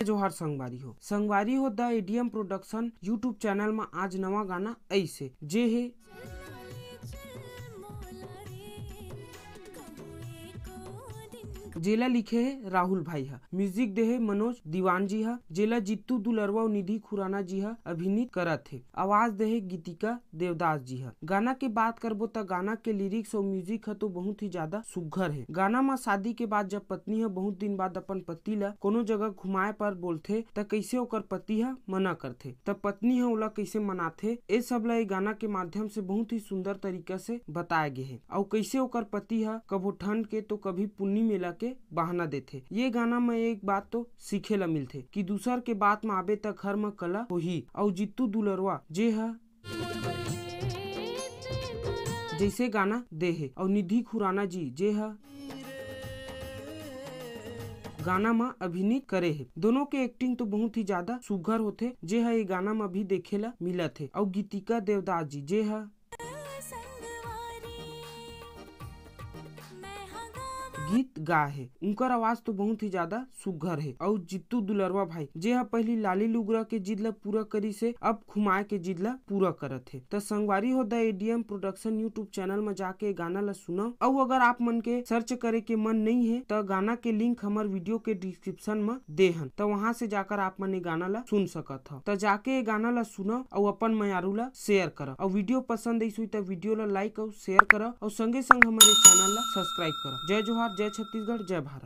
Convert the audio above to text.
जोहार संगवारी हो the ADM production YouTube channel में आज नवा गाना ऐसे जे है जेला लिखे है राहुल भाई हा, म्यूजिक दे है मनोज दीवान जी हा, जेला जित्तू दुलरवा और निधि खुराना जी हा अभिनीत करत है। आवाज दे है गीतिका देवदास जी हा। गाना के बात करबो त गाना के लिरिक्स और म्यूजिक है तो बहुत ही ज्यादा सुघर है। गाना में शादी के बाद जब पत्नी है बहुत दिन बाद अपन पति ला कोनो जगह घुमाए पर बोलथे त कैसे ओकर पति है मना करथे, तब पत्नी है ओला कैसे मनाथे ए सब ला गाना के माध्यम से बहुत ही सुंदर तरीका से बताया गया है। और कैसे ओकर पति है कभो ठंड के तो कभी पुन्नी मेला के बहाना देथे। ये गाना में एक बात तो सीखे ला मिलथे कि दूसर के बात में आबे तक घर में कला होही। और जित्तू दुलरवा जे है जैसे गाना दे है और निधि खुराना जी जे है गाना में अभिनीत करे है। दोनों के एक्टिंग तो बहुत ही ज्यादा सुघर होते जे है ये गाना में भी देखेला मिलत है। और गीतिका देवदास जी जे है गीत गा है, उनकर आवाज तो बहुत ही ज्यादा सुघर है। और जित्तू दुलरवा भाई जे हा पहली लाली लुगरा के जिद ला पूरा करी से अब खुमाए के जिद ला पूरा करत है। तो संगवारी हो the ADM production YouTube channel में जाके गाना ला सुना। और अगर आप मन के सर्च करे के मन नहीं है तो गाना के लिंक हमारे वीडियो के डिस्क्रिप्शन में दे हन, तो वहाँ से जाकर आप मन गाना ला सुन सकत हो। तो जाके गाना ला सुना और अपन मयारू ला शेयर करा। और वीडियो पसंद आई हुई तो वीडियो ला लाइक और शेयर करा और संगे संग हमारे चैनल ला सब्सक्राइब करा। जय जोहार, जय छत्तीसगढ़, जय भारत।